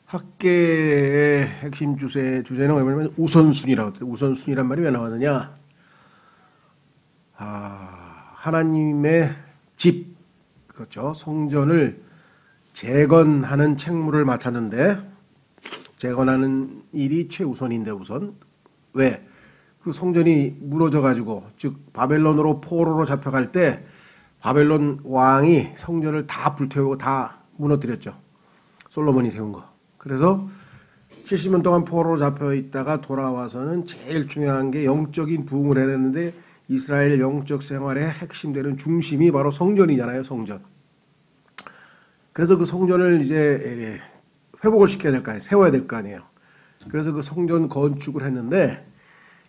학계의 핵심 주제는 뭐냐면 우선순위라고 해요. 우선순위란 말이 왜 나왔느냐? 하나님의 집, 그렇죠. 성전을 재건하는 책무를 맡았는데 재건하는 일이 최우선인데 우선 왜? 그 성전이 무너져 가지고 즉 바벨론으로 포로로 잡혀갈 때 바벨론 왕이 성전을 다 불태우고 다 무너뜨렸죠. 솔로몬이 세운 거. 그래서 70년 동안 포로로 잡혀 있다가 돌아와서는 제일 중요한 게 영적인 부흥을 해냈는데 이스라엘 영적 생활의 핵심되는 중심이 바로 성전이잖아요. 성전. 그래서 그 성전을 이제 회복을 시켜야 될 거 아니에요. 세워야 될 거 아니에요. 그래서 그 성전 건축을 했는데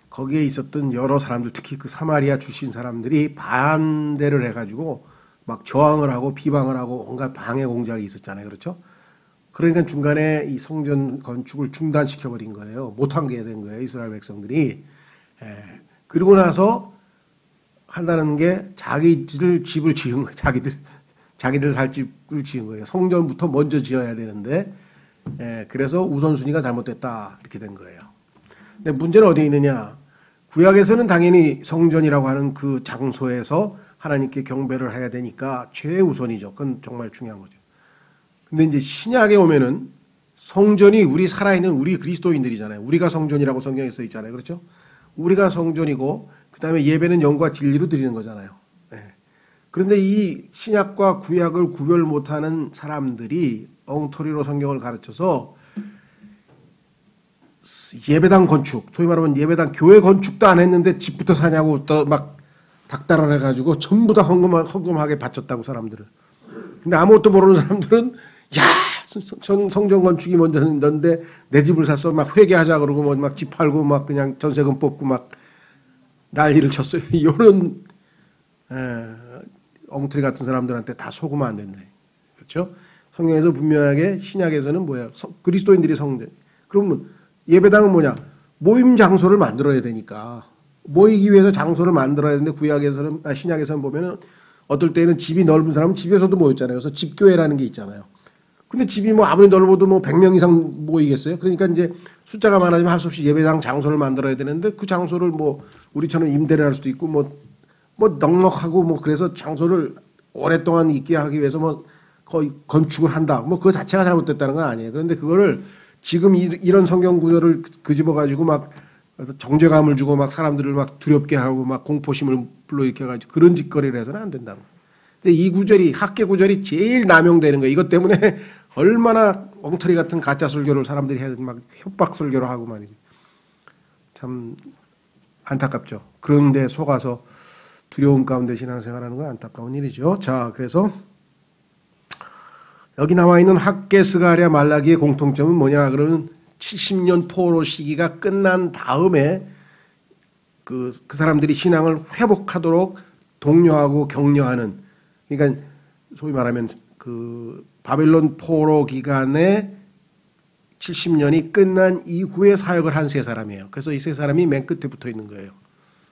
거기에 있었던 여러 사람들, 특히 그 사마리아 출신 사람들이 반대를 해가지고 막 저항을 하고 비방을 하고 온갖 방해 공작이 있었잖아요. 그렇죠? 그러니까 중간에 이 성전 건축을 중단시켜버린 거예요. 못한 게 된 거예요. 이스라엘 백성들이. 그리고 나서 한다는 게 자기들 집을 지은 거예요. 자기들 살 집을 지은 거예요. 성전부터 먼저 지어야 되는데 그래서 우선순위가 잘못됐다 이렇게 된 거예요. 근데 문제는 어디에 있느냐? 구약에서는 당연히 성전이라고 하는 그 장소에서 하나님께 경배를 해야 되니까 최우선이죠. 그건 정말 중요한 거죠. 근데 이제 신약에 오면은 성전이 우리 살아있는 우리 그리스도인들이잖아요. 우리가 성전이라고 성경에 써 있잖아요. 그렇죠? 우리가 성전이고 그 다음에 예배는 영과 진리로 드리는 거잖아요. 그런데 이 신약과 구약을 구별 못하는 사람들이 엉터리로 성경을 가르쳐서 예배당 건축, 소위 말하면 예배당 교회 건축도 안 했는데 집부터 사냐고 또 막 닥달을 해가지고 전부 다 헌금하게 바쳤다고 사람들을. 근데 아무것도 모르는 사람들은 야 성전 건축이 먼저였는데 내 집을 샀어 막 회개하자 그러고 뭐 막 집 팔고 막 그냥 전세금 뽑고 막 난리를 쳤어요. 이런 엉터리 같은 사람들한테 다 속으면 안 된다. 그렇죠? 성경에서 분명하게 신약에서는 뭐야? 그리스도인들이 성전. 그러면 예배당은 뭐냐? 모임 장소를 만들어야 되니까. 모이기 위해서 장소를 만들어야 되는데 구약에서는 신약에서는 보면은 어떨 때는 집이 넓은 사람은 집에서도 모였잖아요. 그래서 집교회라는 게 있잖아요. 근데 집이 뭐 아무리 넓어도 뭐 100명 이상 모이겠어요? 그러니까 이제 숫자가 많아지면 할 수 없이 예배당 장소를 만들어야 되는데 그 장소를 뭐 우리처럼 임대를 할 수도 있고 뭐 넉넉하고 뭐 그래서 장소를 오랫동안 있게 하기 위해서 뭐 거의 건축을 한다. 뭐 그 자체가 잘못됐다는 건 아니에요. 그런데 그거를 지금 이런 성경 구절을 끄집어 가지고 막 정죄감을 주고 막 사람들을 막 두렵게 하고 막 공포심을 불러일으켜 가지고 그런 짓거리를 해서는 안 된다는 거예요. 근데 이 구절이 학계 구절이 제일 남용되는 거예요. 이것 때문에 얼마나 엉터리 같은 가짜 설교를 사람들이 해야 막 협박 설교를 하고 말이죠. 참 안타깝죠. 그런데 속아서 두려움 가운데 신앙생활하는 건 안타까운 일이죠. 자, 그래서 여기 나와 있는 학계, 스가랴, 말라기의 공통점은 뭐냐? 그러면 70년 포로 시기가 끝난 다음에 그 사람들이 신앙을 회복하도록 독려하고 격려하는, 그러니까 소위 말하면 그 바벨론 포로 기간에 70년이 끝난 이후에 사역을 한 세 사람이에요. 그래서 이 세 사람이 맨 끝에 붙어 있는 거예요.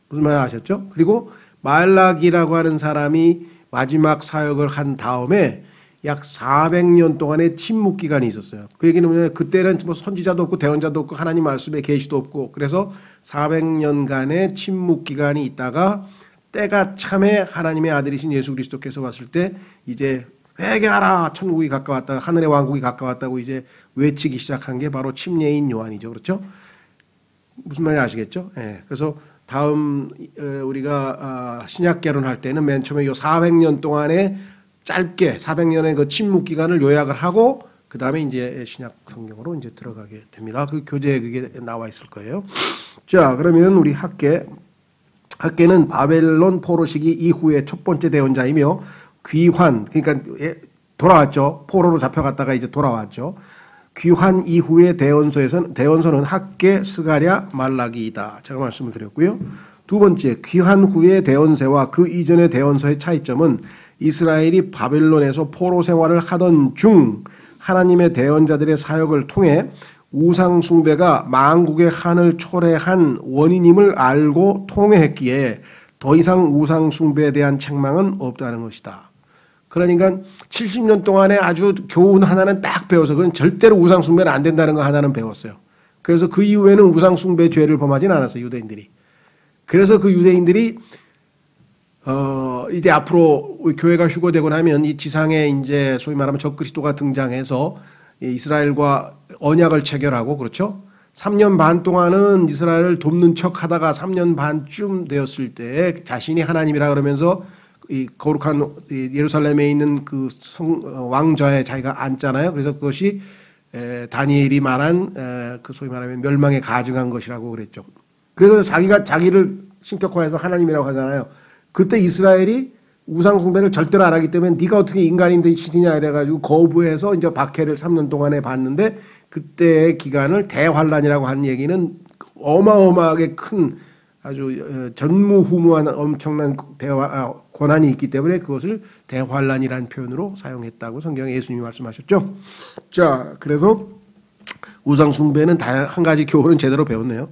무슨 말 아셨죠? 그리고 말라기라고 하는 사람이 마지막 사역을 한 다음에 약 400년 동안의 침묵 기간이 있었어요. 그 얘기는 뭐냐면 그때는 뭐 선지자도 없고 대언자도 없고 하나님 말씀에 계시도 없고 그래서 400년간의 침묵 기간이 있다가 때가 참에 하나님의 아들이신 예수 그리스도께서 왔을 때 이제 회개하라 천국이 가까웠다 하늘의 왕국이 가까웠다고 이제 외치기 시작한 게 바로 침례인 요한이죠. 그렇죠? 무슨 말인지 아시겠죠? 예. 그래서 다음 우리가 신약 개론할 때는 맨 처음에 이 400년 동안의 짧게 400년의 그 침묵 기간을 요약을 하고 그 다음에 이제 신약 성경으로 이제 들어가게 됩니다. 그 교재에 그게 나와 있을 거예요. 자, 그러면 우리 학계는 바벨론 포로 시기 이후의 첫 번째 대언자이며 귀환, 그러니까 돌아왔죠. 포로로 잡혀갔다가 이제 돌아왔죠. 귀환 이후의 대언서는 학계, 스가랴, 말라기이다. 제가 말씀을 드렸고요. 두 번째, 귀환 후의 대언서와 그 이전의 대언서의 차이점은 이스라엘이 바벨론에서 포로 생활을 하던 중 하나님의 대언자들의 사역을 통해 우상 숭배가 만국의 한을 초래한 원인임을 알고 통회했기에 더 이상 우상 숭배에 대한 책망은 없다는 것이다. 그러니까 70년 동안에 아주 교훈 하나는 딱 배워서 그건 절대로 우상 숭배는 안 된다는 거 하나는 배웠어요. 그래서 그 이후에는 우상 숭배 죄를 범하진 않았어요, 유대인들이. 그래서 그 유대인들이 이제 앞으로 교회가 휴거되고 나면 이 지상에 이제 소위 말하면 적그리스도가 등장해서 이스라엘과 언약을 체결하고, 그렇죠? 3년 반 동안은 이스라엘을 돕는 척 하다가 3년 반쯤 되었을 때 자신이 하나님이라 그러면서 이 거룩한 예루살렘에 있는 그 왕좌에 자기가 앉잖아요. 그래서 그것이 다니엘이 말한 그 소위 말하면 멸망에 가증한 것이라고 그랬죠. 그래서 자기가 자기를 신격화해서 하나님이라고 하잖아요. 그때 이스라엘이 우상 숭배를 절대로 안 하기 때문에 네가 어떻게 인간인데 시지냐 이래가지고 거부해서 이제 박해를 3년 동안에 받는데, 그때의 기간을 대환란이라고 하는 얘기는 어마어마하게 큰 아주 전무후무한 엄청난 고난이 있기 때문에 그것을 대환란이라는 표현으로 사용했다고 성경에 예수님이 말씀하셨죠. 자, 그래서 우상 숭배는 한 가지 교훈은 제대로 배웠네요.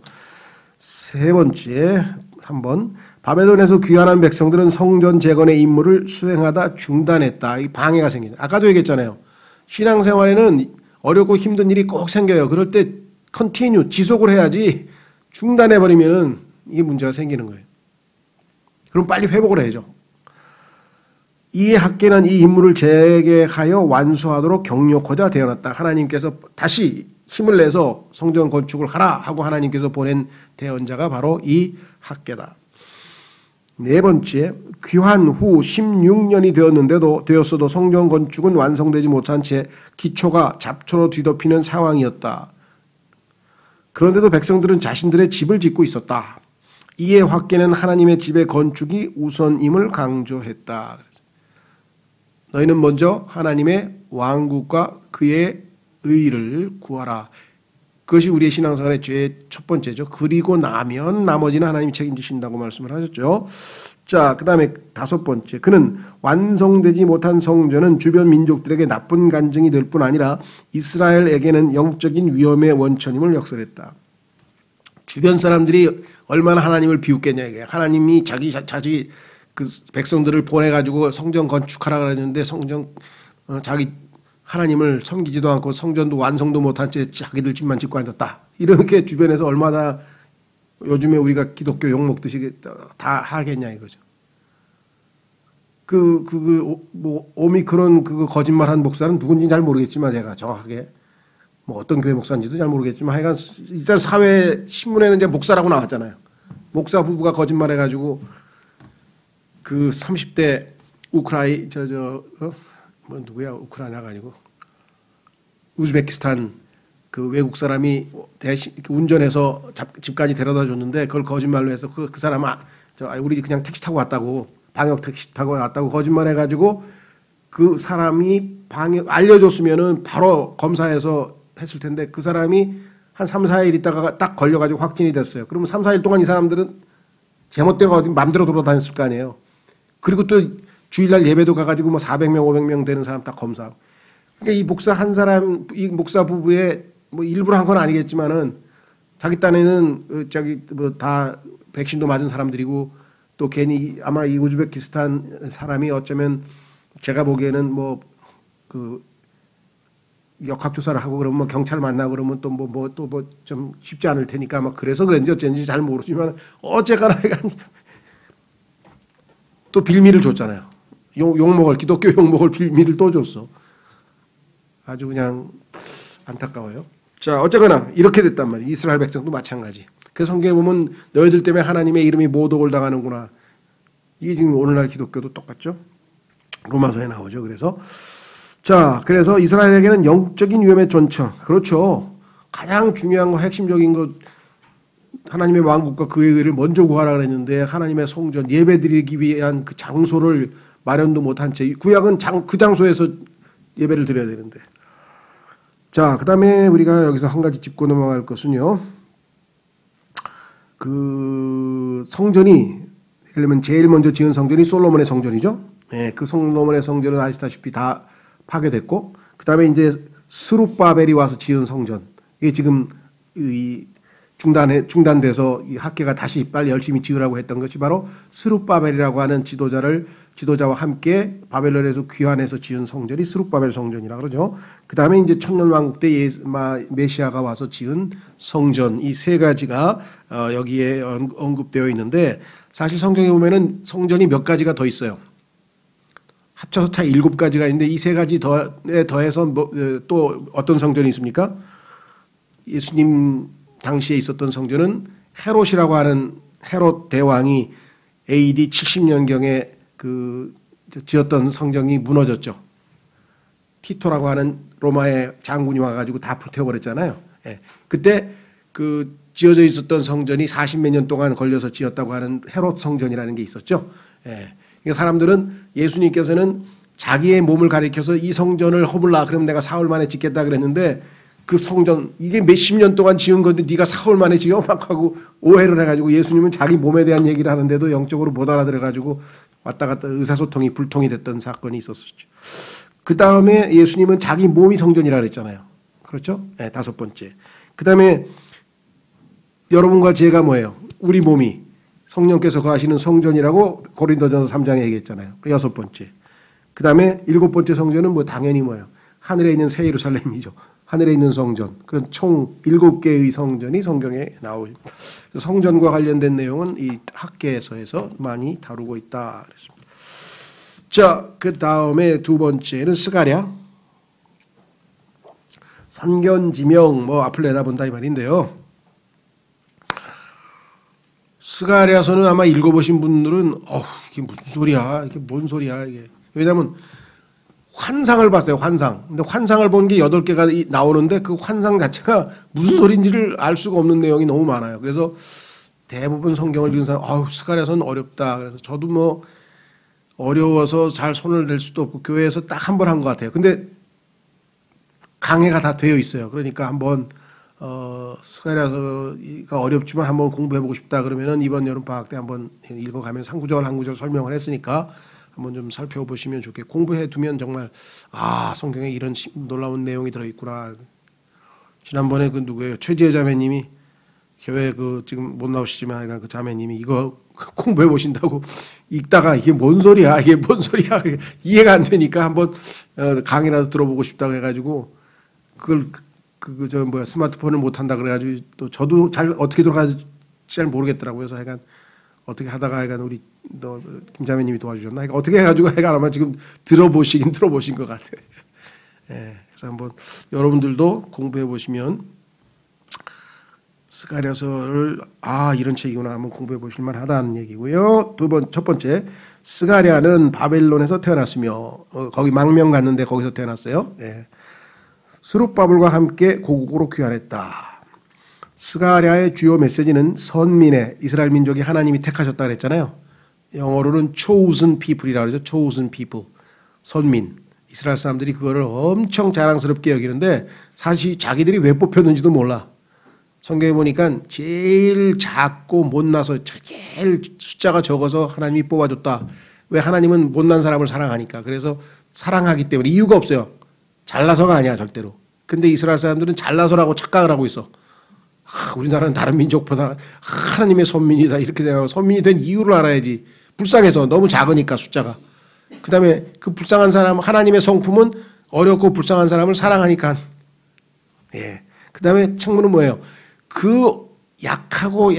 세 번째, 3번. 바벨론에서 귀환한 백성들은 성전 재건의 임무를 수행하다 중단했다. 이 방해가 생기죠. 아까도 얘기했잖아요. 신앙생활에는 어렵고 힘든 일이 꼭 생겨요. 그럴 때 컨티뉴, 지속을 해야지 중단해버리면 이게 문제가 생기는 거예요. 그럼 빨리 회복을 해야죠. 이 학계는 이 임무를 재개하여 완수하도록 격려코자 되어놨다. 하나님께서 다시 힘을 내서 성전 건축을 하라 하고 하나님께서 보낸 대언자가 바로 이 학계다. 네 번째, 귀환 후 16년이 되었어도 성전 건축은 완성되지 못한 채 기초가 잡초로 뒤덮이는 상황이었다. 그런데도 백성들은 자신들의 집을 짓고 있었다. 이에 학계는 하나님의 집의 건축이 우선임을 강조했다. 너희는 먼저 하나님의 왕국과 그의 의를 구하라. 그것이 우리의 신앙생활의 첫 번째죠. 그리고 나면 나머지는 하나님이 책임지신다고 말씀을 하셨죠. 자, 그 다음에 다섯 번째. 그는 완성되지 못한 성전은 주변 민족들에게 나쁜 간증이 될 뿐 아니라 이스라엘에게는 영적인 위험의 원천임을 역설했다. 주변 사람들이 얼마나 하나님을 비웃겠냐 이게. 하나님이 자기 그 백성들을 보내가지고 성전 건축하라 그랬는데 자기 하나님을 섬기지도 않고 성전도 완성도 못한 채 자기들 집만 짓고 앉았다. 이렇게 주변에서 얼마나 요즘에 우리가 기독교 욕먹듯이 다 하겠냐 이거죠. 뭐 오미크론 그거 거짓말한 목사는 누군지 잘 모르겠지만 제가 정확하게 뭐 어떤 교회 목사인지도 잘 모르겠지만 하여간 일단 사회 신문에는 이제 목사라고 나왔잖아요. 목사 부부가 거짓말해가지고 그 30대 누구야? 우크라이나가 아니고 우즈베키스탄 그 외국 사람이 운전해서 집까지 데려다 줬는데 그걸 거짓말로 해서 그 사람 우리 그냥 택시 타고 왔다고, 방역 택시 타고 왔다고 거짓말해가지고 그 사람이 알려줬으면은 바로 검사해서 했을 텐데 그 사람이 한 3, 4일 있다가 딱 걸려가지고 확진이 됐어요. 그러면 3, 4일 동안 이 사람들은 제멋대로 어디 맘대로 돌아다녔을 거 아니에요. 그리고 또 주일날 예배도 가가지고 뭐 400명, 500명 되는 사람 딱 검사. 그러니까 이 목사 한 사람, 이 목사 부부의 뭐 일부러 한 건 아니겠지만은 자기 딴에는 다 백신도 맞은 사람들이고 또 괜히 아마 이 우즈베키스탄 사람이 어쩌면 제가 보기에는 뭐 그 역학조사를 하고 그러면 뭐 경찰 만나고 그러면 또 뭐 좀 쉽지 않을 테니까 막 그래서 그런지 어쩐지 잘 모르지만 어쨌거나 또 빌미를 줬잖아요. 기독교 욕먹을 빌미를 또 줬어. 아주 그냥 안타까워요. 자, 어쨌거나 이렇게 됐단 말이에요. 이스라엘 백성도 마찬가지. 그래서 성경에 보면 너희들 때문에 하나님의 이름이 모독을 당하는구나. 이게 지금 오늘날 기독교도 똑같죠. 로마서에 나오죠. 그래서 이스라엘에게는 영적인 위험의 전청. 그렇죠. 가장 중요한 거, 핵심적인 거, 하나님의 왕국과 그의 의를 먼저 구하라 그랬는데 하나님의 성전 예배드리기 위한 그 장소를 마련도 못한 채 구약은 그 장소에서 예배를 드려야 되는데. 자, 그 다음에 우리가 여기서 한 가지 짚고 넘어갈 것은요. 그 성전이 예를 들면 제일 먼저 지은 성전이 솔로몬의 성전이죠. 네, 그 솔로몬의 성전은 아시다시피 다 파괴됐고, 그 다음에 이제 스룹바벨이 와서 지은 성전. 이게 지금 이 중단돼서 이 학계가 다시 빨리 열심히 지으라고 했던 것이 바로 스룹바벨이라고 하는 지도자와 함께 바벨론에서 귀환해서 지은 성전이 스룹바벨 성전이라 그러죠. 그 다음에 이제 천년왕국 때 메시아가 와서 지은 성전, 이 세 가지가 여기에 언급되어 있는데, 사실 성경에 보면은 성전이 몇 가지가 더 있어요. 합쳐서 다 7가지가 있는데 이 세 가지 더해서 또 어떤 성전이 있습니까? 예수님 당시에 있었던 성전은 헤롯이라고 하는 헤롯 대왕이 AD 70년경에 지었던 성전이 무너졌죠. 티토라고 하는 로마의 장군이 와가지고 다 불태워버렸잖아요. 예. 그때 지어져 있었던 성전이 40몇 년 동안 걸려서 지었다고 하는 헤롯 성전이라는 게 있었죠. 예. 그러니까 사람들은 예수님께서는 자기의 몸을 가리켜서 이 성전을 허물라 그러면 내가 사흘 만에 짓겠다 그랬는데, 그 성전 이게 몇십 년 동안 지은 건데 네가 사흘 만에 지어 막 하고 오해를 해가지고 예수님은 자기 몸에 대한 얘기를 하는데도 영적으로 못 알아들어가지고 왔다 갔다 의사소통이 불통이 됐던 사건이 있었었죠. 그 다음에 예수님은 자기 몸이 성전이라 그랬잖아요. 그렇죠? 네, 5번째. 그 다음에 여러분과 제가 뭐예요? 우리 몸이 성령께서 거하시는 성전이라고 고린도전서 3장에 얘기했잖아요. 6번째. 그 다음에 7번째 성전은 뭐 당연히 뭐예요? 하늘에 있는 새 예루살렘이죠. 하늘에 있는 성전. 그런 총 7개의 성전이 성경에 나오죠. 성전과 관련된 내용은 이 학계에서 많이 다루고 있다 그랬습니다. 자, 그 다음에 2번째는 스가랴. 선견지명 뭐 앞을 내다본다 이 말인데요. 스가랴서는 아마 읽어보신 분들은 이게 무슨 소리야? 이게 뭔 소리야? 이게. 왜냐하면 환상을 봤어요. 환상. 근데 환상을 본 게 8개가 나오는데 그 환상 자체가 무슨 소리인지를 알 수가 없는 내용이 너무 많아요. 그래서 대부분 성경을 읽는 사람 스가랴서는 어렵다. 그래서 저도 뭐 어려워서 잘 손을 댈 수도 없고 교회에서 딱 한 번 한 것 같아요. 근데 강해가 다 되어 있어요. 그러니까 한번 스가랴서가 어렵지만 한번 공부해보고 싶다 그러면은 이번 여름 방학 때 한번 읽어가면서 한 구절 한 구절 설명을 했으니까 한번 좀 살펴보시면 좋겠고, 공부해 두면 정말 성경에 이런 놀라운 내용이 들어있구나. 지난번에 그 누구예요? 최지혜 자매님이 교회 지금 못 나오시지만 그 자매님이 이거 공부해 보신다고 읽다가 이게 뭔 소리야? 이게 뭔 소리야? 이해가 안 되니까 한번 강의라도 들어보고 싶다고 해가지고 그걸 스마트폰을 못 한다 그래가지고 또 저도 잘 어떻게 들어가지 잘 모르겠더라고요. 그래서 하여간 어떻게 하다가 하여간 우리 김자매님이 도와주셨나? 그러니까 어떻게 해가지고 하여간 아마 지금 들어보신 것 같아요. 예, 그래서 한번 여러분들도 공부해 보시면 스가랴서를 이런 책이구나 한번 공부해 보실 만하다는 얘기고요. 첫 번째, 스가랴는 바벨론에서 태어났으며 거기 망명 갔는데 거기서 태어났어요. 예. 스룹바벨과 함께 고국으로 귀환했다. 스가랴의 주요 메시지는 선민의 이스라엘 민족이 하나님이 택하셨다 그랬잖아요. 영어로는 chosen people이라고 그러죠. chosen people. 선민. 이스라엘 사람들이 그거를 엄청 자랑스럽게 여기는데 사실 자기들이 왜 뽑혔는지도 몰라. 성경에 보니까 제일 작고 못나서 제일 숫자가 적어서 하나님이 뽑아줬다. 왜? 하나님은 못난 사람을 사랑하니까. 그래서 사랑하기 때문에 이유가 없어요. 잘나서가 아니야 절대로. 근데 이스라엘 사람들은 잘나서라고 착각을 하고 있어. 우리나라는 다른 민족보다 하나님의 선민이다 이렇게 생각하고, 선민이 된 이유를 알아야지. 불쌍해서 너무 작으니까 숫자가. 그 다음에 그 불쌍한 사람, 하나님의 성품은 어렵고 불쌍한 사람을 사랑하니까. 예. 그 다음에 책문은 뭐예요? 그 약하고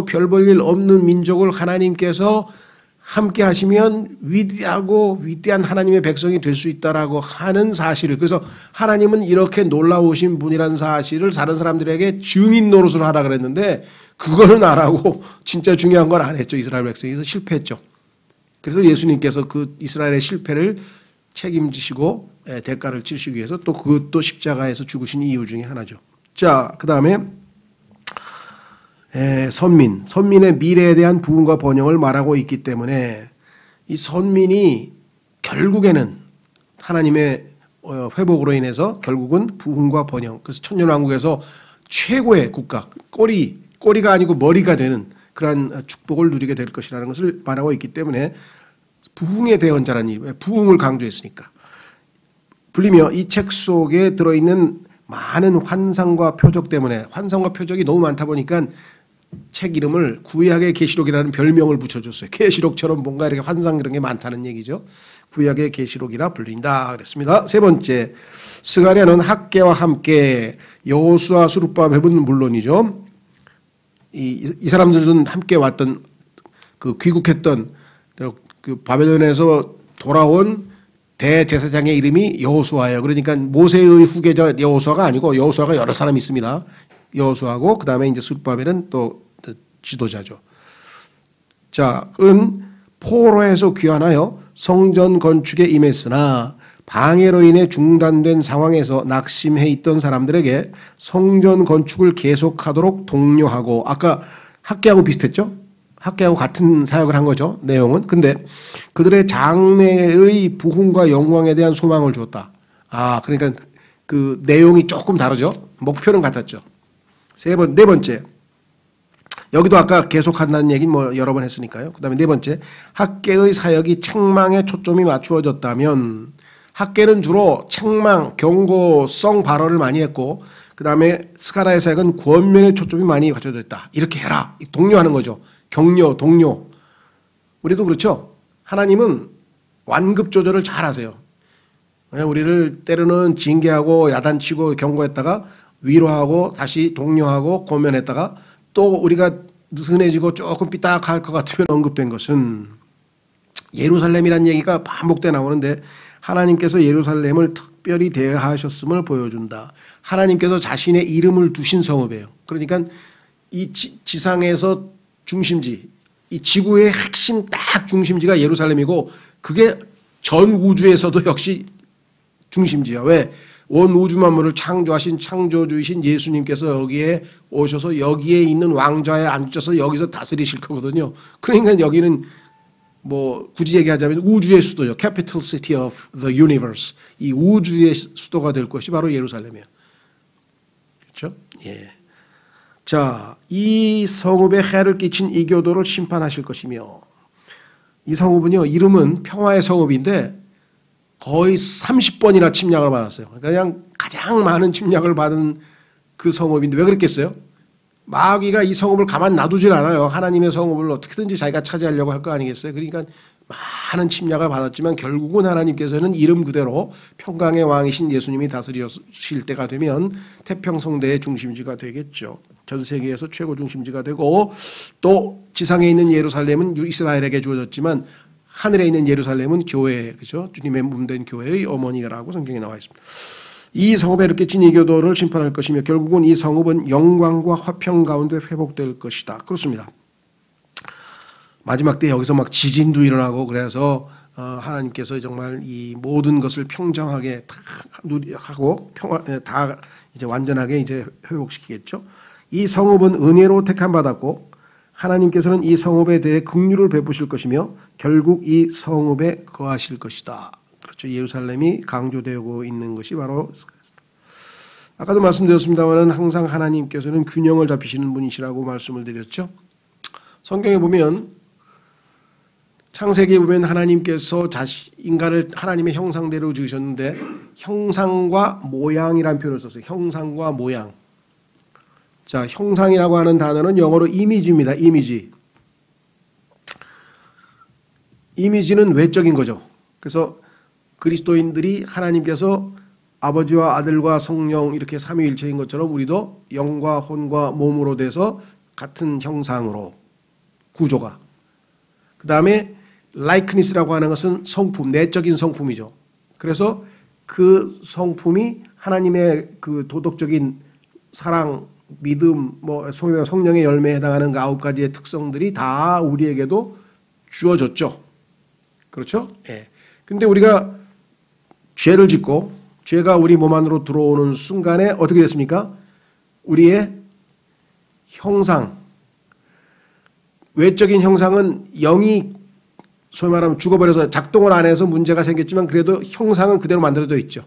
별 볼 일 없는 민족을 하나님께서 함께 하시면 위대하고 위대한 하나님의 백성이 될 수 있다라고 하는 사실을, 그래서 하나님은 이렇게 놀라우신 분이라는 사실을 다른 사람들에게 증인 노릇을 하라 그랬는데 그거는 안 하고 진짜 중요한 건 안 했죠. 이스라엘 백성이. 그래서 실패했죠. 그래서 예수님께서 그 이스라엘의 실패를 책임지시고 대가를 치시기 위해서 또 그것도 십자가에서 죽으신 이유 중에 하나죠. 자, 그 다음에 선민의 미래에 대한 부흥과 번영을 말하고 있기 때문에 이 선민이 결국에는 하나님의 회복으로 인해서 결국은 부흥과 번영, 그래서 천년왕국에서 최고의 국가, 꼬리가 아니고 머리가 되는 그러한 축복을 누리게 될 것이라는 것을 말하고 있기 때문에 부흥의 대언자라는 부흥을 강조했으니까. 불리며 이 책 속에 들어있는 많은 환상과 표적 때문에 환상과 표적이 너무 많다 보니까 책 이름을 구약의 계시록이라는 별명을 붙여줬어요. 계시록처럼 뭔가 이렇게 환상 이런 게 많다는 얘기죠. 구약의 계시록이라 불린다 그랬습니다. 세 번째, 스가랴는 학개와 함께 여호수아 스룹바벨은 물론이죠. 이 사람들은 함께 왔던 그 귀국했던 그 바벨론에서 돌아온 대제사장의 이름이 여호수아예요. 그러니까 모세의 후계자 여호수아가 아니고 여호수아가 여러 사람이 있습니다. 여호수아고 그다음에 이제 스룹바벨은 또 지도자죠. 자, 은 포로에서 귀환하여 성전 건축에 임했으나 방해로 인해 중단된 상황에서 낙심해 있던 사람들에게 성전 건축을 계속하도록 독려하고, 아까 학개하고 비슷했죠? 학개하고 같은 사역을 한 거죠, 내용은. 근데 그들의 장래의 부흥과 영광에 대한 소망을 주었다. 그러니까 그 내용이 조금 다르죠. 목표는 같았죠. 네 번째, 여기도 아까 계속한다는 얘기는 뭐 여러 번 했으니까요. 그 다음에 네 번째, 학개의 사역이 책망에 초점이 맞추어졌다면, 학개는 주로 책망, 경고성 발언을 많이 했고, 그 다음에 스가랴의 사역은 권면에 초점이 많이 맞춰졌다. 이렇게 해라. 독려하는 거죠. 격려, 동료. 우리도 그렇죠. 하나님은 완급 조절을 잘 하세요. 우리를 때로는 징계하고 야단치고 경고했다가 위로하고 다시 독려하고 권면했다가 또 우리가 느슨해지고 조금 삐딱할 것 같으면 언급된 것은 예루살렘이라는 얘기가 반복돼 나오는데, 하나님께서 예루살렘을 특별히 대하셨음을 보여준다. 하나님께서 자신의 이름을 두신 성읍이에요. 그러니까 이 지상에서 중심지, 이 지구의 핵심 딱 중심지가 예루살렘이고, 그게 전 우주에서도 역시 중심지야. 왜? 온 우주 만물을 창조하신 창조주이신 예수님께서 여기에 오셔서 여기에 있는 왕좌에 앉아서 여기서 다스리실 거거든요. 그러니까 여기는 뭐 굳이 얘기하자면 우주의 수도죠. Capital City of the Universe. 이 우주의 수도가 될 것이 바로 예루살렘이에요. 그렇죠? 예. 자, 이 성읍에 해를 끼친 이교도를 심판하실 것이며, 이 성읍은요, 이름은 평화의 성읍인데 거의 30번이나 침략을 받았어요. 그냥 가장 많은 침략을 받은 그 성읍인데 왜 그랬겠어요? 마귀가 이 성읍을 가만 놔두질 않아요. 하나님의 성읍을 어떻게든지 자기가 차지하려고 할 거 아니겠어요? 그러니까 많은 침략을 받았지만 결국은 하나님께서는 이름 그대로 평강의 왕이신 예수님이 다스리실 때가 되면 태평성대의 중심지가 되겠죠. 전 세계에서 최고 중심지가 되고, 또 지상에 있는 예루살렘은 이스라엘에게 주어졌지만 하늘에 있는 예루살렘은 교회, 그죠? 주님의 몸된 교회의 어머니라고 성경에 나와 있습니다. 이 성읍에 이렇게 찐 이교도를 심판할 것이며 결국은 이 성읍은 영광과 화평 가운데 회복될 것이다. 그렇습니다. 마지막 때 여기서 막 지진도 일어나고 그래서 하나님께서 정말 이 모든 것을 평정하게 다 하고 다 이제 완전하게 이제 회복시키겠죠. 이 성읍은 은혜로 택함 받았고 하나님께서는 이 성읍에 대해 긍휼을 베푸실 것이며 결국 이 성읍에 거하실 것이다. 그렇죠. 예루살렘이 강조되고 있는 것이 바로, 아까도 말씀드렸습니다만 항상 하나님께서는 균형을 잡히시는 분이시라고 말씀을 드렸죠. 성경에 보면, 창세기에 보면 하나님께서 인간을 하나님의 형상대로 지으셨는데 형상과 모양이라는 표현을 썼어요. 형상과 모양. 자, 형상이라고 하는 단어는 영어로 이미지입니다. 이미지. 이미지는 외적인 거죠. 그래서 그리스도인들이 하나님께서 아버지와 아들과 성령 이렇게 삼위일체인 것처럼 우리도 영과 혼과 몸으로 돼서 같은 형상으로 구조가. 그 다음에 likeness라고 하는 것은 성품, 내적인 성품이죠. 그래서 그 성품이 하나님의 그 도덕적인 사랑, 믿음, 뭐 성령의 열매에 해당하는 그 9가지의 특성들이 다 우리에게도 주어졌죠. 그렇죠? 예. 근데 우리가 죄를 짓고 죄가 우리 몸 안으로 들어오는 순간에 어떻게 됐습니까? 우리의 형상, 외적인 형상은 영이 소위 말하면 죽어버려서 작동을 안 해서 문제가 생겼지만 그래도 형상은 그대로 만들어져 있죠.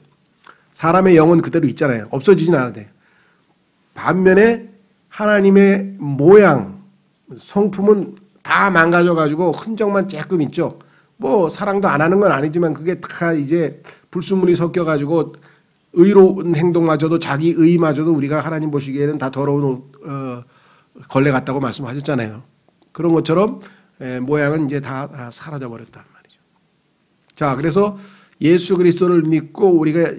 사람의 영은 그대로 있잖아요. 없어지진 않아요. 반면에 하나님의 모양, 성품은 다 망가져가지고 흔적만 조금 있죠. 뭐 사랑도 안 하는 건 아니지만 그게 다 이제 불순물이 섞여가지고 의로운 행동마저도 자기 의마저도 우리가 하나님 보시기에는 다 더러운 걸레 같다고 말씀하셨잖아요. 그런 것처럼 모양은 이제 다 사라져 버렸단 말이죠. 자, 그래서 예수 그리스도를 믿고 우리가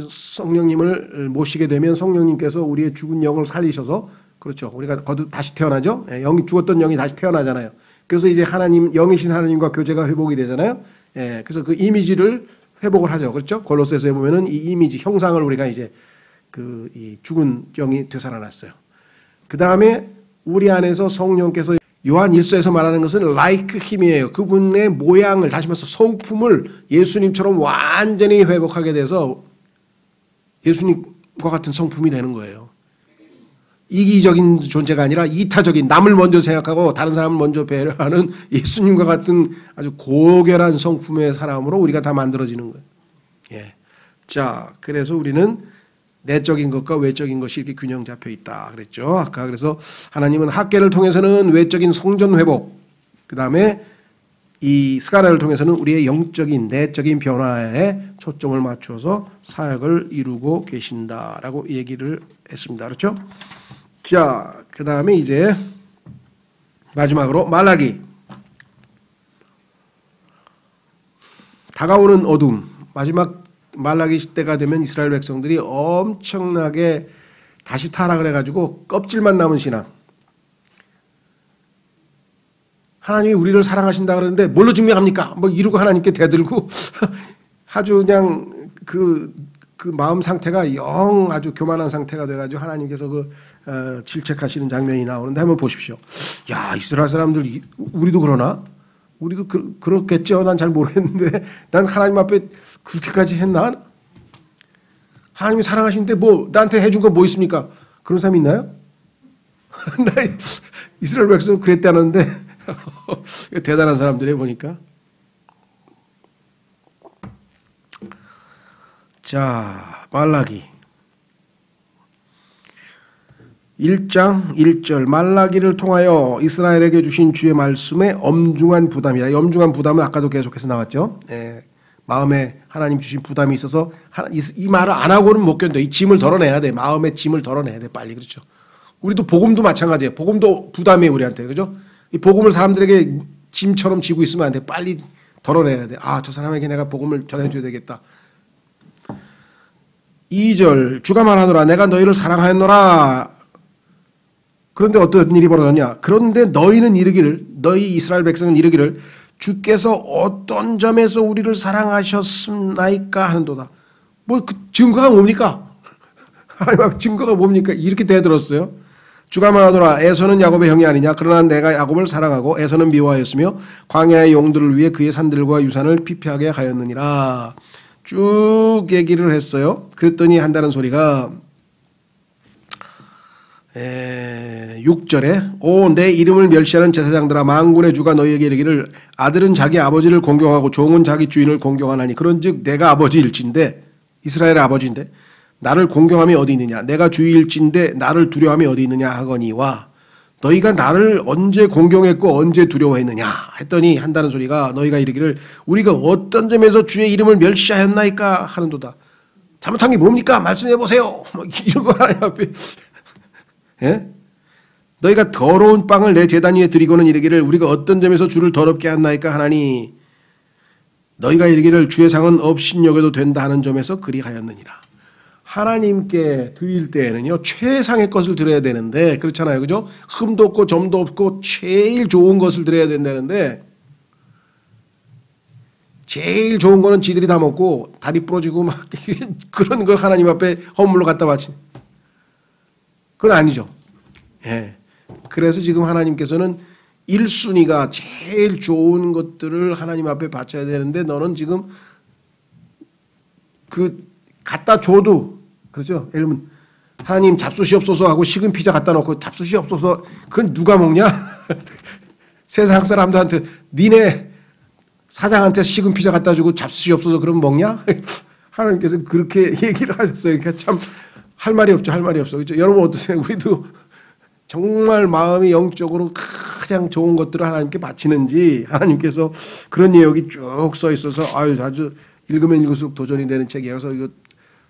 성령님을 모시게 되면 성령님께서 우리의 죽은 영을 살리셔서, 그렇죠, 우리가 거듭 다시 태어나죠. 영이 죽었던 영이 다시 태어나잖아요. 그래서 이제 하나님, 영이신 하나님과 교제가 회복이 되잖아요. 그래서 그 이미지를 회복을 하죠. 그렇죠? 골로새서에 보면은 이 이미지 형상을 우리가 이제 이 죽은 영이 되살아났어요. 그 다음에 우리 안에서 성령께서, 요한 1서에서 말하는 것은 like 힘이에요. 그분의 모양을, 다시 말해서 성품을 예수님처럼 완전히 회복하게 돼서 예수님과 같은 성품이 되는 거예요. 이기적인 존재가 아니라 이타적인, 남을 먼저 생각하고 다른 사람을 먼저 배려하는 예수님과 같은 아주 고결한 성품의 사람으로 우리가 다 만들어지는 거예요. 예. 자, 그래서 우리는 내적인 것과 외적인 것이 이렇게 균형 잡혀 있다 그랬죠. 아까 그래서 하나님은 학계를 통해서는 외적인 성전 회복, 그 다음에 이 스가랴를 통해서는 우리의 영적인 내적인 변화에 초점을 맞추어서 사역을 이루고 계신다라고 얘기를 했습니다. 그렇죠? 자, 그 다음에 이제 마지막으로 말라기. 다가오는 어둠. 마지막 말라기 시대가 되면 이스라엘 백성들이 엄청나게 다시 타락을 해가지고 껍질만 남은 신앙. 하나님이 우리를 사랑하신다 그러는데 뭘로 증명합니까? 뭐 이러고 하나님께 대들고 아주 그냥 그 마음 상태가 영 아주 교만한 상태가 돼가지고 하나님께서 질책하시는 장면이 나오는데 한번 보십시오. 야, 이스라엘 사람들, 우리도 그러나? 우리도 그렇겠죠. 난 잘 모르겠는데 난 하나님 앞에 그렇게까지 했나? 하나님이 사랑하시는데 뭐 나한테 해준 건 뭐 있습니까? 그런 사람이 있나요? 나 이스라엘 백성은 그랬다는데 대단한 사람들이 보니까. 자, 말라기 1장 1절. 말라기를 통하여 이스라엘에게 주신 주의 말씀에 엄중한 부담이다. 이 엄중한 부담은 아까도 계속해서 나왔죠. 마음에 하나님 주신 부담이 있어서 이 말을 안 하고는 못 견뎌. 이 짐을 덜어내야 돼. 마음의 짐을 덜어내야 돼. 빨리. 그렇죠. 우리도 복음도 마찬가지예요. 복음도 부담이에요. 우리한테. 그죠? 이 복음을 사람들에게 짐처럼 지고 있으면 안 돼. 빨리 덜어내야 돼. 아, 저 사람에게 내가 복음을 전해줘야 되겠다. 2절. 주가 말하노라. 내가 너희를 사랑하였노라. 그런데 어떤 일이 벌어졌냐? 그런데 너희는 이르기를, 너희 이스라엘 백성은 이르기를, 주께서 어떤 점에서 우리를 사랑하셨습나이까 하는도다. 뭐 그 증거가 뭡니까? 증거가 뭡니까? 이렇게 대들었어요. 주가 말하노라. 에서는 야곱의 형이 아니냐? 그러나 내가 야곱을 사랑하고 에서는 미워하였으며 광야의 용들을 위해 그의 산들과 유산을 피폐하게 하였느니라. 쭉 얘기를 했어요. 그랬더니 한다는 소리가 6절에 오 내 이름을 멸시하는 제사장들아, 만군의 주가 너희에게 이르기를, 아들은 자기 아버지를 공경하고 종은 자기 주인을 공경하나니 그런즉 내가 아버지일진데, 이스라엘의 아버지인데 나를 공경함이 어디 있느냐? 내가 주일진데 나를 두려움이 어디 있느냐 하거니와, 너희가 나를 언제 공경했고 언제 두려워했느냐 했더니 한다는 소리가, 너희가 이르기를 우리가 어떤 점에서 주의 이름을 멸시하였나이까 하는도다. 잘못한 게 뭡니까? 말씀해 보세요. 이런 거 하나님 앞에. 예? 너희가 더러운 빵을 내 제단 위에 드리고는 이르기를 우리가 어떤 점에서 주를 더럽게 했나이까 하나니, 너희가 이르기를 주의 상은 업신여겨도 된다 하는 점에서 그리하였느니라. 하나님께 드릴 때에는요 최상의 것을 드려야 되는데, 그렇잖아요, 그죠? 흠도 없고 점도 없고 제일 좋은 것을 드려야 된다는데, 제일 좋은 거는 지들이 다 먹고 다리 부러지고 막 그런 걸 하나님 앞에 허물로 갖다 바치. 그건 아니죠. 예. 그래서 지금 하나님께서는 1순위가 제일 좋은 것들을 하나님 앞에 바쳐야 되는데, 너는 지금 갖다 줘도, 그렇죠? 예를 들면 하나님 잡숫이 없어서 하고 식은 피자 갖다 놓고 잡숫이 없어서, 그건 누가 먹냐? 세상 사람들한테, 니네 사장한테 식은 피자 갖다 주고 잡숫이 없어서 그럼 먹냐? 하나님께서 그렇게 얘기를 하셨어요. 그러니까 참 할 말이 없죠. 할 말이 없어. 그렇죠? 여러분 어떠세요? 우리도 정말 마음이 영적으로 가장 좋은 것들을 하나님께 바치는지, 하나님께서 그런 내용이 쭉 써 있어서 아주 읽으면 읽을수록 도전이 되는 책이어서 이거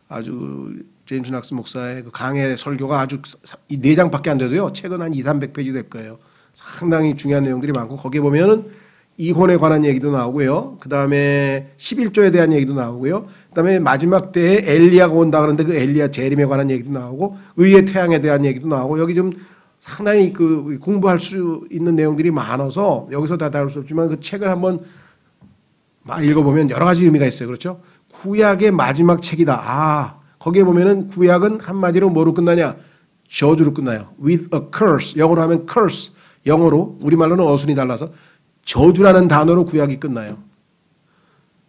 아주 제임스 낙스 목사의 그 강해 설교가 아주 이 4장밖에 안 돼도요. 책은 한 200~300페이지 될 거예요. 상당히 중요한 내용들이 많고 거기에 보면은 이혼에 관한 얘기도 나오고요. 그다음에 11조에 대한 얘기도 나오고요. 그다음에 마지막 때에 엘리야가 온다 그러는데 그 엘리야 재림에 관한 얘기도 나오고 의의 태양에 대한 얘기도 나오고 여기 좀 상당히 그 공부할 수 있는 내용들이 많아서 여기서 다 다룰 수 없지만 그 책을 한번 막 읽어보면 여러 가지 의미가 있어요. 그렇죠? 구약의 마지막 책이다. 아, 거기에 보면은 구약은 한마디로 뭐로 끝나냐? 저주로 끝나요. With a curse. 영어로 하면 curse. 영어로 우리말로는 어순이 달라서 저주라는 단어로 구약이 끝나요.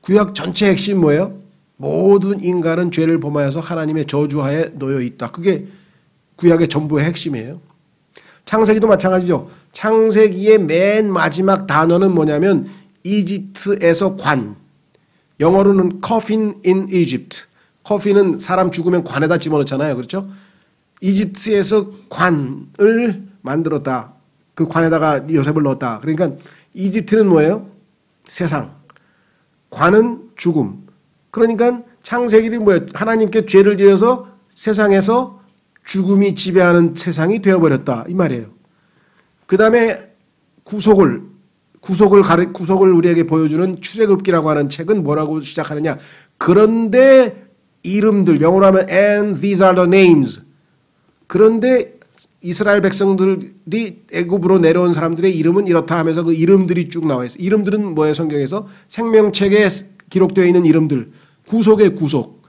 구약 전체 핵심 뭐예요? 모든 인간은 죄를 범하여서 하나님의 저주하에 놓여 있다. 그게 구약의 전부의 핵심이에요. 창세기도 마찬가지죠. 창세기의 맨 마지막 단어는 뭐냐면 이집트에서 관. 영어로는 coffin in Egypt. 커피는 사람 죽으면 관에다 집어넣잖아요. 그렇죠? 이집트에서 관을 만들었다. 그 관에다가 요셉을 넣었다. 그러니까 이집트는 뭐예요? 세상. 관은 죽음. 그러니까 창세기는 뭐예요? 하나님께 죄를 지어서 세상에서 죽음이 지배하는 세상이 되어버렸다. 이 말이에요. 그 다음에 구속을 우리에게 보여주는 출애굽기라고 하는 책은 뭐라고 시작하느냐. 그런데 이름들, 영어로 하면 and these are the names. 그런데 이스라엘 백성들이 애굽으로 내려온 사람들의 이름은 이렇다 하면서 그 이름들이 쭉 나와 있어요. 이름들은 뭐예요? 성경에서 생명책에 기록되어 있는 이름들. 구속의 구속.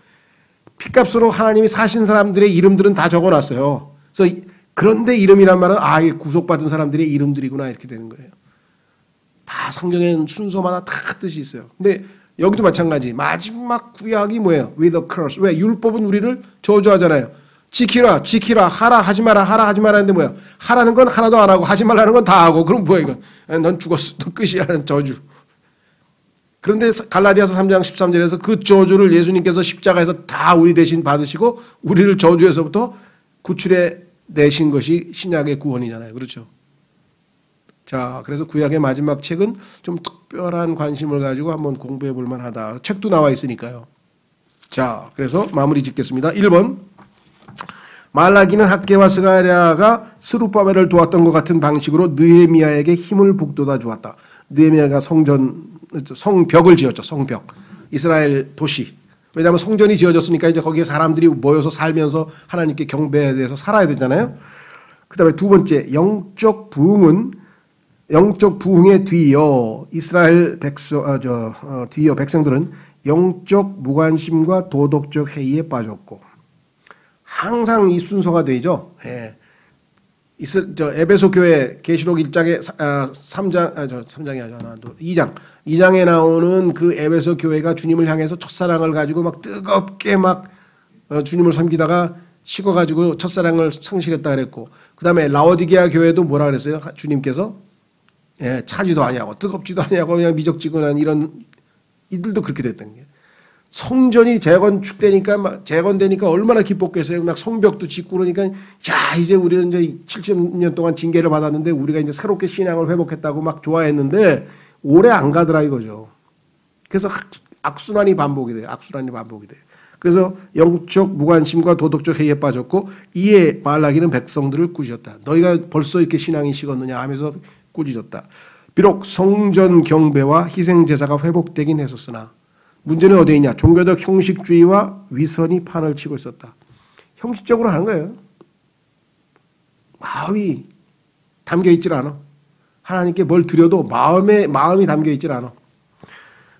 피값으로 하나님이 사신 사람들의 이름들은 다 적어놨어요. 그래서 그런데 이름이란 말은 아, 이게 구속받은 사람들의 이름들이구나 이렇게 되는 거예요. 다 성경에는 순서마다 다 뜻이 있어요. 근데 여기도 마찬가지. 마지막 구약이 뭐예요? With a curse. 왜? 율법은 우리를 저주하잖아요. 지키라, 지키라, 하라, 하지 마라, 하라, 하지 마라 하는데 뭐야? 하라는 건 하나도 안 하고 하지 말라는 건 다 하고. 그럼 뭐야 이건? 넌 죽었어. 너 끝이야. 저주. 그런데 갈라디아서 3장 13절에서 그 저주를 예수님께서 십자가에서 다 우리 대신 받으시고 우리를 저주에서부터 구출해 내신 것이 신약의 구원이잖아요. 그렇죠? 자, 그래서 구약의 마지막 책은 좀 특별한 관심을 가지고 한번 공부해 볼 만하다. 책도 나와 있으니까요. 자, 그래서 마무리 짓겠습니다. 1번. 말라기는 학개와 스가랴가 스룹바벨을 도왔던 것 같은 방식으로 느헤미야에게 힘을 북돋아 주었다. 느헤미야가 성벽을 지었죠. 성벽. 이스라엘 도시. 왜냐하면 성전이 지어졌으니까 이제 거기에 사람들이 모여서 살면서 하나님께 경배에 대해서 살아야 되잖아요. 그 다음에 두 번째, 영적 부흥에 뒤이어 이스라엘 뒤이어 백성들은 영적 무관심과 도덕적 해이에 빠졌고 항상 이 순서가 되죠. 예. 에베소 교회 계시록 1장에 3장이 아니잖아. 2장에 나오는 그 에베소 교회가 주님을 향해서 첫사랑을 가지고 막 뜨겁게 막 주님을 섬기다가 식어가지고 첫사랑을 상실했다 그랬고, 그 다음에 라오디게아 교회도 뭐라 그랬어요? 주님께서 차지도 아니하고 뜨겁지도 아니하고 그냥 미적지근한 이런 이들도 그렇게 됐던 게. 성전이 재건되니까 얼마나 기뻤겠어요. 막 성벽도 짓고 그러니까 야, 이제 우리는 이제 70년 동안 징계를 받았는데 우리가 이제 새롭게 신앙을 회복했다고 막 좋아했는데 오래 안 가더라 이거죠. 그래서 악순환이 반복이 돼요. 그래서 영적 무관심과 도덕적 해이에 빠졌고 이에 말라기는 백성들을 꾸짖었다. 너희가 벌써 이렇게 신앙이 식었느냐 하면서 꾸짖었다. 비록 성전 경배와 희생제사가 회복되긴 했었으나 문제는 어디에 있냐? 종교적 형식주의와 위선이 판을 치고 있었다. 형식적으로 하는 거예요. 마음이 담겨 있질 않아. 하나님께 뭘 드려도 마음이 담겨 있질 않아.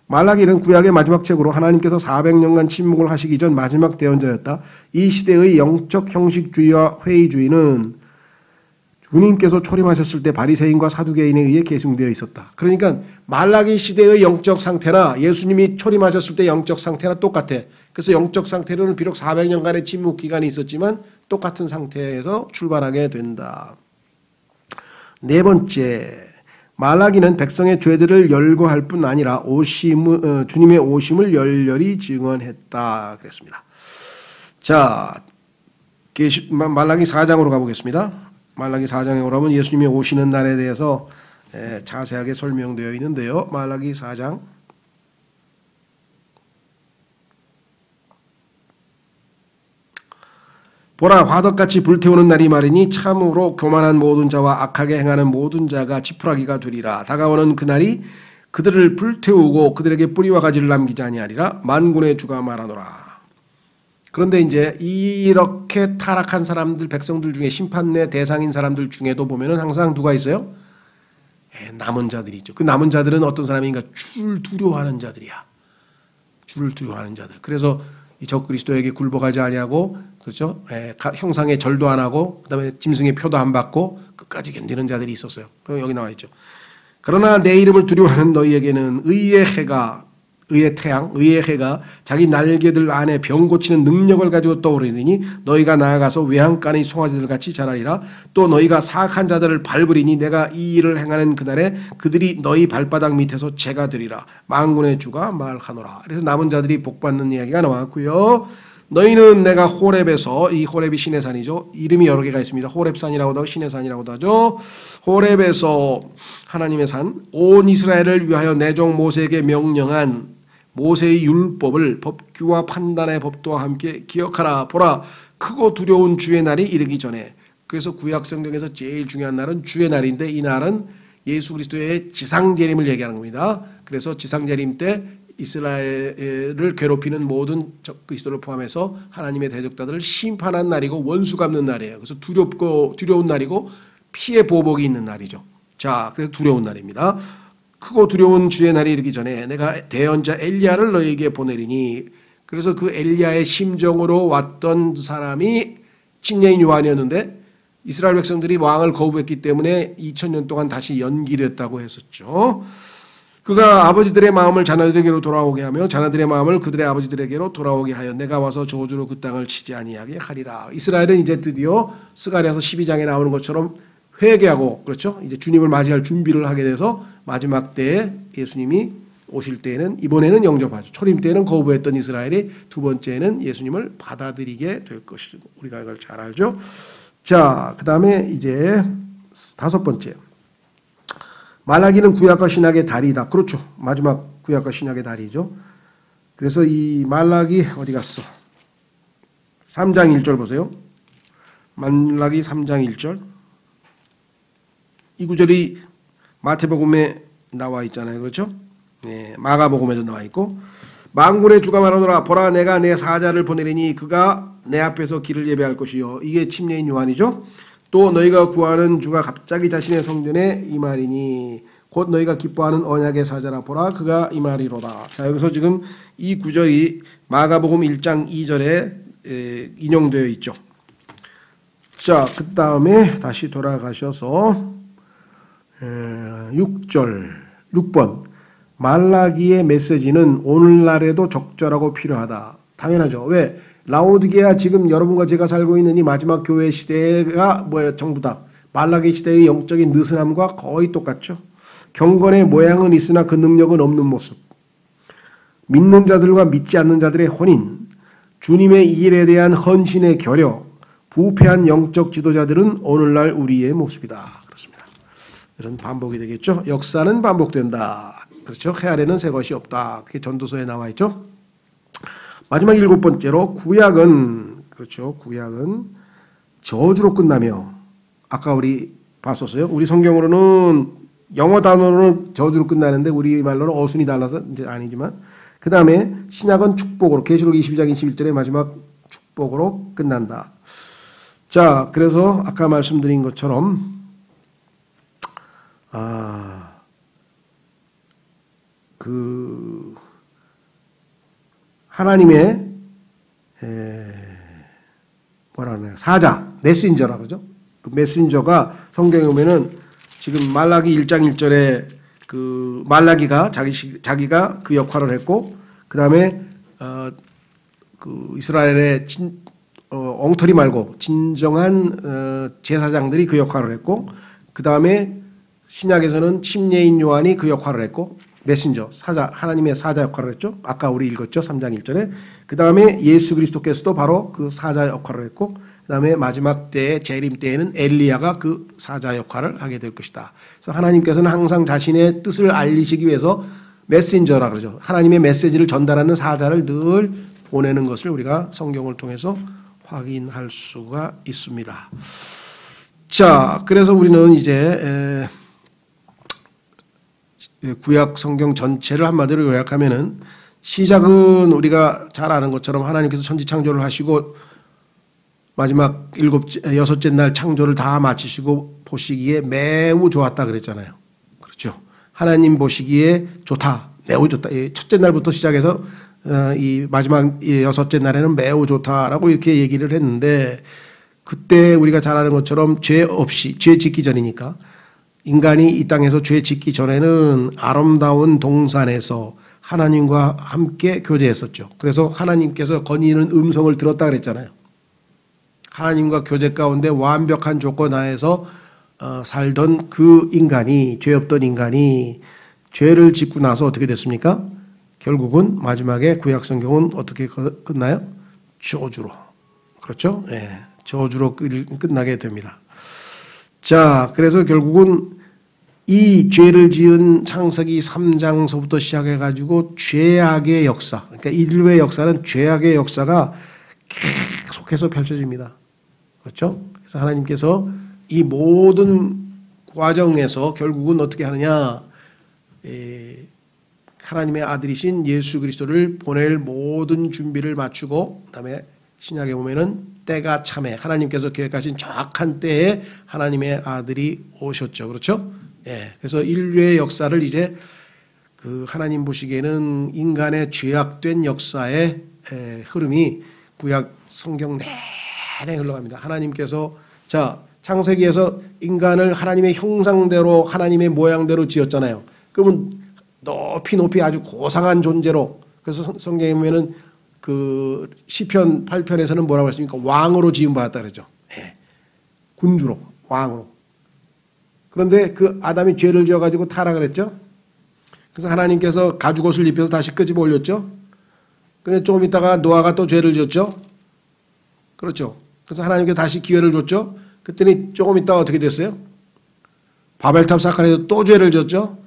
말라기는 구약의 마지막 책으로 하나님께서 400년간 침묵을 하시기 전 마지막 대언자였다. 이 시대의 영적 형식주의와 회의주의는 주님께서 초림하셨을 때 바리새인과 사두개인에 의해 계승되어 있었다. 그러니까 말라기 시대의 영적 상태나 예수님이 초림하셨을 때 영적 상태나 똑같아. 그래서 영적 상태로는 비록 400년간의 침묵 기간이 있었지만 똑같은 상태에서 출발하게 된다. 네 번째, 말라기는 백성의 죄들을 열거할 뿐 아니라 주님의 오심을 열렬히 증언했다. 그랬습니다. 자, 말라기 4장으로 가보겠습니다. 말라기 4장에 오라면 예수님이 오시는 날에 대해서 자세하게 설명되어 있는데요. 말라기 4장 보라 화덕같이 불태우는 날이 말이니 참으로 교만한 모든 자와 악하게 행하는 모든 자가 지푸라기가 되리라. 다가오는 그날이 그들을 불태우고 그들에게 뿌리와 가지를 남기지 아니하리라. 만군의 주가 말하노라. 그런데 이제 이렇게 타락한 사람들, 백성들 중에 심판의 대상인 사람들 중에도 보면은 항상 누가 있어요? 남은 자들이 있죠. 그 남은 자들은 어떤 사람인가? 주를 두려워하는 자들이야. 주를 두려워하는 자들. 그래서 이 적그리스도에게 굴복하지 아니하고, 그렇죠? 형상에 절도 안 하고, 그다음에 짐승의 표도 안 받고 끝까지 견디는 자들이 있었어요. 여기 나와 있죠. 그러나 내 이름을 두려워하는 너희에게는 의의 태양, 의의 해가 자기 날개들 안에 병 고치는 능력을 가지고 떠오르니 너희가 나아가서 외양간의 송아지들 같이 자라리라. 또 너희가 사악한 자들을 밟으리니 내가 이 일을 행하는 그날에 그들이 너희 발바닥 밑에서 재가 되리라. 만군의 주가 말하노라. 그래서 남은 자들이 복받는 이야기가 나왔고요. 너희는 내가 호렙에서, 이 호렙이 시내산이죠. 이름이 여러 개가 있습니다. 호렙산이라고도 하고 시내산이라고도 하죠. 호렙에서 하나님의 산, 온 이스라엘을 위하여 내 종 모세에게 명령한 모세의 율법을 법규와 판단의 법도와 함께 기억하라. 보라, 크고 두려운 주의 날이 이르기 전에. 그래서 구약 성경에서 제일 중요한 날은 주의 날인데, 이 날은 예수 그리스도의 지상재림을 얘기하는 겁니다. 그래서 지상재림 때 이스라엘을 괴롭히는 모든 그리스도를 포함해서 하나님의 대적자들을 심판한 날이고 원수 갚는 날이에요. 그래서 두려운 날이고 피해 보복이 있는 날이죠. 자, 그래서 두려운 날입니다. 크고 두려운 주의 날이 이르기 전에 내가 대언자 엘리야를 너희에게 보내리니. 그래서 그 엘리야의 심정으로 왔던 사람이 침례인 요한이었는데 이스라엘 백성들이 왕을 거부했기 때문에 2000년 동안 다시 연기됐다고 했었죠. 그가 아버지들의 마음을 자녀들에게로 돌아오게 하며 자녀들의 마음을 그들의 아버지들에게로 돌아오게 하여 내가 와서 저주로 그 땅을 치지 아니하게 하리라. 이스라엘은 이제 드디어 스가랴서 12장에 나오는 것처럼 회개하고, 그렇죠? 이제 주님을 맞이할 준비를 하게 돼서 마지막 때에 예수님이 오실 때에는, 이번에는 영접하죠. 초림 때에는 거부했던 이스라엘이 두 번째는 예수님을 받아들이게 될 것이죠. 우리가 이걸 잘 알죠. 자, 그 다음에 이제 다섯 번째. 말라기는 구약과 신약의 다리다. 그렇죠. 마지막 구약과 신약의 다리죠. 그래서 이 말라기 어디 갔어? 3장 1절 보세요. 말라기 3장 1절. 이 구절이 마태복음에 나와 있잖아요. 그렇죠? 네, 마가복음에도 나와 있고. 만군의 주가 말하노라. 보라, 내가 내 사자를 보내리니 그가 내 앞에서 길을 예배할 것이요. 이게 침례인 요한이죠. 또 너희가 구하는 주가 갑자기 자신의 성전에 임하리니 곧 너희가 기뻐하는 언약의 사자라. 보라, 그가 임하리로다. 자, 여기서 지금 이 구절이 마가복음 1장 2절에 인용되어 있죠. 자, 그 다음에 다시 돌아가셔서 6번 말라기의 메시지는 오늘날에도 적절하고 필요하다. 당연하죠. 왜? 라오디게아, 지금 여러분과 제가 살고 있는 이 마지막 교회 시대가 뭐예요? 전부 다 말라기 시대의 영적인 느슨함과 거의 똑같죠. 경건의 모양은 있으나 그 능력은 없는 모습. 믿는 자들과 믿지 않는 자들의 혼인, 주님의 일에 대한 헌신의 결여, 부패한 영적 지도자들은 오늘날 우리의 모습이다. 그렇습니다. 이런 반복이 되겠죠. 역사는 반복된다. 그렇죠. 해 아래는 새 것이 없다. 그게 전도서에 나와 있죠. 마지막 7번째로 구약은, 그렇죠. 구약은 저주로 끝나며, 아까 우리 봤었어요. 우리 성경으로는 영어 단어로는 저주로 끝나는데 우리 말로는 어순이 달라서 이제 아니지만, 그 다음에 신약은 축복으로, 계시록 22장 21절의 마지막 축복으로 끝난다. 자, 그래서 아까 말씀드린 것처럼 하나님의 뭐라 그러나요? 사자, 메신저라 그러죠. 그 메신저가 성경에 보면은 지금 말라기 1장 1절에 그 말라기가 자기가 그 역할을 했고, 그 다음에 그 이스라엘의 엉터리 말고 진정한 제사장들이 그 역할을 했고, 그 다음에 신약에서는 침례인 요한이 그 역할을 했고, 메신저, 사자, 하나님의 사자 역할을 했죠. 아까 우리 읽었죠. 3장 1절에. 그 다음에 예수 그리스도께서도 바로 그 사자 역할을 했고, 그 다음에 마지막 때의 재림 때에는 엘리야가 그 사자 역할을 하게 될 것이다. 그래서 하나님께서는 항상 자신의 뜻을 알리시기 위해서 메신저라 그러죠. 하나님의 메시지를 전달하는 사자를 늘 보내는 것을 우리가 성경을 통해서 확인할 수가 있습니다. 자, 그래서 우리는 이제 구약 성경 전체를 한마디로 요약하면은 시작은 우리가 잘 아는 것처럼 하나님께서 천지 창조를 하시고 마지막 여섯째 날 창조를 다 마치시고 보시기에 매우 좋았다 그랬잖아요. 그렇죠. 하나님 보시기에 좋다, 매우 좋다. 첫째 날부터 시작해서 이 마지막 여섯째 날에는 매우 좋다라고 이렇게 얘기를 했는데, 그때 우리가 잘 아는 것처럼 죄 없이, 죄 짓기 전이니까 인간이 이 땅에서 죄 짓기 전에는 아름다운 동산에서 하나님과 함께 교제했었죠. 그래서 하나님께서 건의는 음성을 들었다 그랬잖아요. 하나님과 교제 가운데 완벽한 조건 하에서 살던 그 인간이, 죄 없던 인간이 죄를 짓고 나서 어떻게 됐습니까? 결국은 마지막에 구약 성경은 어떻게 끝나요? 저주로. 그렇죠? 네, 저주로 끝나게 됩니다. 자, 그래서 결국은 이 죄를 지은 창세기 3장서부터 시작해가지고 죄악의 역사, 그러니까 인류의 역사는 죄악의 역사가 계속해서 펼쳐집니다. 그렇죠? 그래서 하나님께서 이 모든 과정에서 결국은 어떻게 하느냐, 하나님의 아들이신 예수 그리스도를 보낼 모든 준비를 마치고, 그다음에 신약에 보면은 때가 참에 하나님께서 계획하신 정확한 때에 하나님의 아들이 오셨죠. 그렇죠? 예. 그래서 인류의 역사를 이제 그 하나님 보시기에는 인간의 죄악된 역사의 흐름이 구약 성경 내내 흘러갑니다. 하나님께서 자, 창세기에서 인간을 하나님의 형상대로 하나님의 모양대로 지었잖아요. 그러면 높이 높이 아주 고상한 존재로, 그래서 성경에 보면은 그 시편 8편에서는 뭐라고 했습니까? 왕으로 지음 받았다 그러죠. 예. 군주로, 왕으로. 그런데 그 아담이 죄를 지어가지고 타락을 했죠. 그래서 하나님께서 가죽옷을 입혀서 다시 끄집어 올렸죠. 근데 조금 있다가 노아가 또 죄를 지었죠. 그렇죠. 그래서 하나님께 다시 기회를 줬죠. 그랬더니 조금 있다가 어떻게 됐어요? 바벨탑 사건에서 또 죄를 지었죠.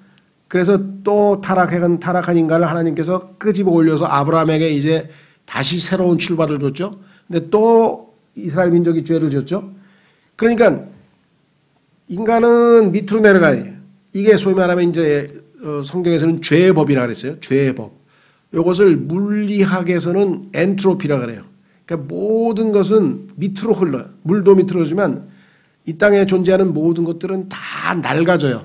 그래서 또 타락한 인간을 하나님께서 끄집어 올려서 아브라함에게 이제 다시 새로운 출발을 줬죠. 근데 또 이스라엘 민족이 죄를 지었죠. 그러니까 인간은 밑으로 내려가요. 이게 소위 말하면 이제 성경에서는 죄의 법이라고 그랬어요. 죄의 법. 이것을 물리학에서는 엔트로피라고 그래요. 그러니까 모든 것은 밑으로 흘러요. 물도 밑으로 흐르지만 이 땅에 존재하는 모든 것들은 다 낡아져요.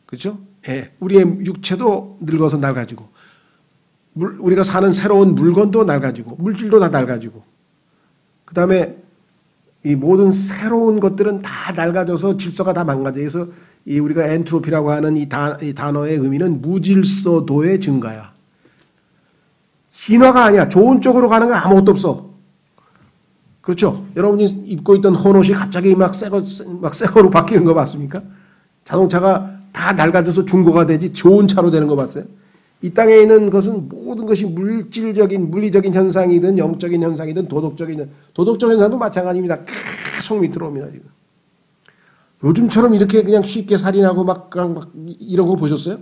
그렇죠? 예. 우리의 육체도 늙어서 낡아지고, 우리가 사는 새로운 물건도 낡아지고, 물질도 다 낡아지고, 그 다음에 이 모든 새로운 것들은 다 낡아져서 질서가 다 망가져요. 그래서 이 우리가 엔트로피라고 하는 이 단어의 의미는 무질서도의 증가야. 진화가 아니야. 좋은 쪽으로 가는 거 아무것도 없어. 그렇죠? 여러분이 입고 있던 헌옷이 갑자기 막 새거로 바뀌는 거 봤습니까? 자동차가 다 낡아져서 중고가 되지 좋은 차로 되는 거 봤어요? 이 땅에 있는 것은 모든 것이 물질적인, 물리적인 현상이든 영적인 현상이든 도덕적인 현상도 마찬가지입니다. 계속 밑으로 옵니다, 지금. 요즘처럼 이렇게 그냥 쉽게 살인하고 막 이런 거 보셨어요?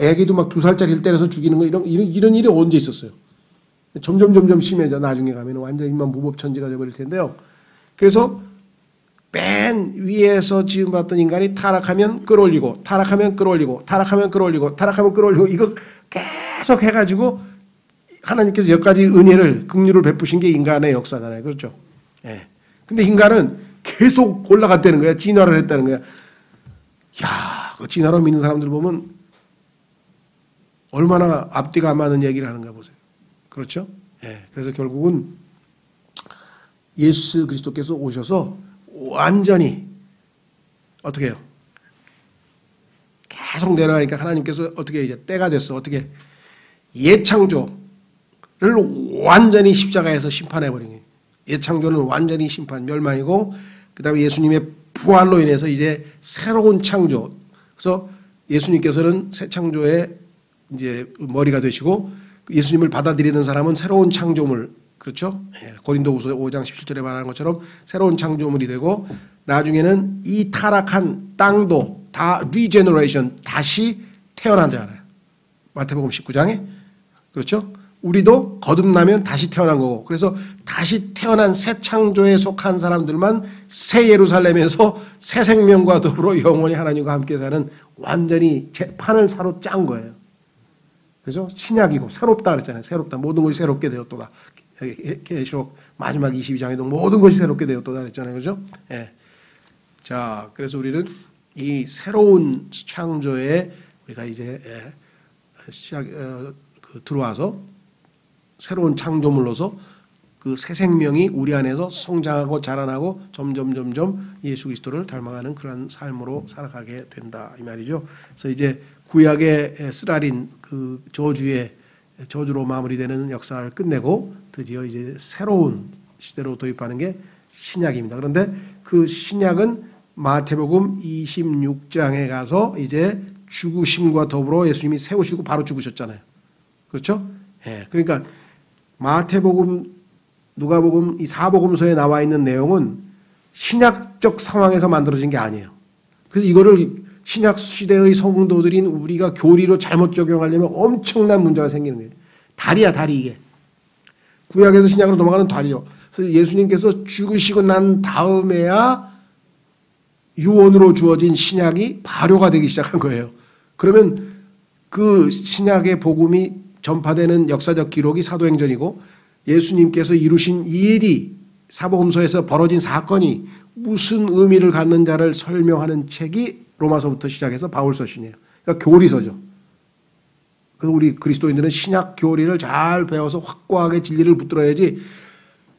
애기도 막 2살짜리를 때려서 죽이는 거, 이런 일이 언제 있었어요? 점점 심해져. 나중에 가면 완전히 무법천지가 되어버릴 텐데요. 그래서 맨 위에서 지음받던 인간이 타락하면 끌어올리고, 타락하면 끌어올리고, 타락하면 끌어올리고, 타락하면 끌어올리고, 이거 계속 해가지고 하나님께서 여기까지 은혜를, 긍휼을 베푸신 게 인간의 역사잖아요. 그렇죠? 예. 근데 인간은 계속 올라갔다는 거야. 진화를 했다는 거야. 야, 그 진화로 믿는 사람들 보면 얼마나 앞뒤가 안 맞는 얘기를 하는가 보세요. 그렇죠? 예. 그래서 결국은 예수 그리스도께서 오셔서 완전히 어떻게 해요? 계속 내려가니까 하나님께서 어떻게 이제 때가 됐어. 어떻게 예창조를 완전히 십자가에서 심판해버린 거예요. 예창조는 완전히 심판, 멸망이고, 그 다음에 예수님의 부활로 인해서 이제 새로운 창조. 그래서 예수님께서는 새 창조의 이제 머리가 되시고, 예수님을 받아들이는 사람은 새로운 창조물, 그렇죠? 고린도후서 5장 17절에 말하는 것처럼 새로운 창조물이 되고, 나중에는 이 타락한 땅도 다 리제너레이션, 다시 태어나잖아요. 마태복음 19장에. 그렇죠? 우리도 거듭나면 다시 태어난 거고, 그래서 다시 태어난 새 창조에 속한 사람들만 새 예루살렘에서 새 생명과 더불어 영원히 하나님과 함께 사는 완전히 판을 새로 짠 거예요. 그래서 신약이고 새롭다 그랬잖아요. 새롭다. 모든 것이 새롭게 되었도다. 계시록 마지막 22장에도 모든 것이 새롭게 되었도다 그랬잖아요. 그죠? 예. 자, 그래서 우리는 이 새로운 창조에 우리가 이제 들어와서 새로운 창조물로서 그 새 생명이 우리 안에서 성장하고 자라나고 점점 예수 그리스도를 닮아가는 그런 삶으로 살아가게 된다 이 말이죠. 그래서 이제 구약의 쓰라린 그 저주로 마무리되는 역사를 끝내고 드디어 이제 새로운 시대로 도입하는 게 신약입니다. 그런데 그 신약은 마태복음 26장에 가서 이제 죽으심과 더불어 예수님이 세우시고 바로 죽으셨잖아요. 그렇죠? 예. 그러니까 마태복음, 누가복음 이 사복음서에 나와 있는 내용은 신약적 상황에서 만들어진 게 아니에요. 그래서 이거를 신약 시대의 성도들인 우리가 교리로 잘못 적용하려면 엄청난 문제가 생기는 거예요. 다리야, 다리 이게. 구약에서 신약으로 넘어가는 다리요. 그래서 예수님께서 죽으시고 난 다음에야 유언으로 주어진 신약이 발효가 되기 시작한 거예요. 그러면 그 신약의 복음이 전파되는 역사적 기록이 사도행전이고 예수님께서 이루신 이 일이 사복음서에서 벌어진 사건이 무슨 의미를 갖는 자를 설명하는 책이 로마서부터 시작해서 바울서신이에요. 그러니까 교리서죠. 그래서 우리 그리스도인들은 신약 교리를 잘 배워서 확고하게 진리를 붙들어야지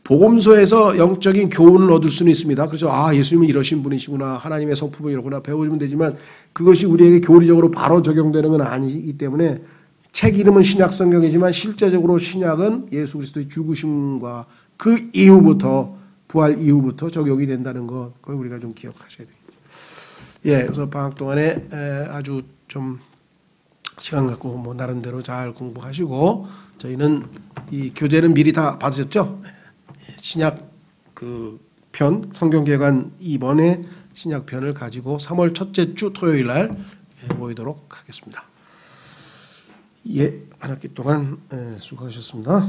복음서에서 영적인 교훈을 얻을 수는 있습니다. 그래서 예수님은 이러신 분이시구나, 하나님의 성품은 이러구나 배워주면 되지만 그것이 우리에게 교리적으로 바로 적용되는 건 아니기 때문에 책 이름은 신약 성경이지만 실제적으로 신약은 예수 그리스도의 죽으심과 그 이후부터 부활 이후부터 적용이 된다는 것, 그걸 우리가 좀 기억하셔야 되겠죠. 예, 그래서 방학 동안에 아주 좀 시간 갖고 뭐 나름대로 잘 공부하시고 저희는 이 교재는 미리 다 받으셨죠? 신약 그 편 성경개관 2번의 신약 편을 가지고 3월 첫째 주 토요일 날 모이도록 하겠습니다. 예, 한 학기 동안 수고하셨습니다.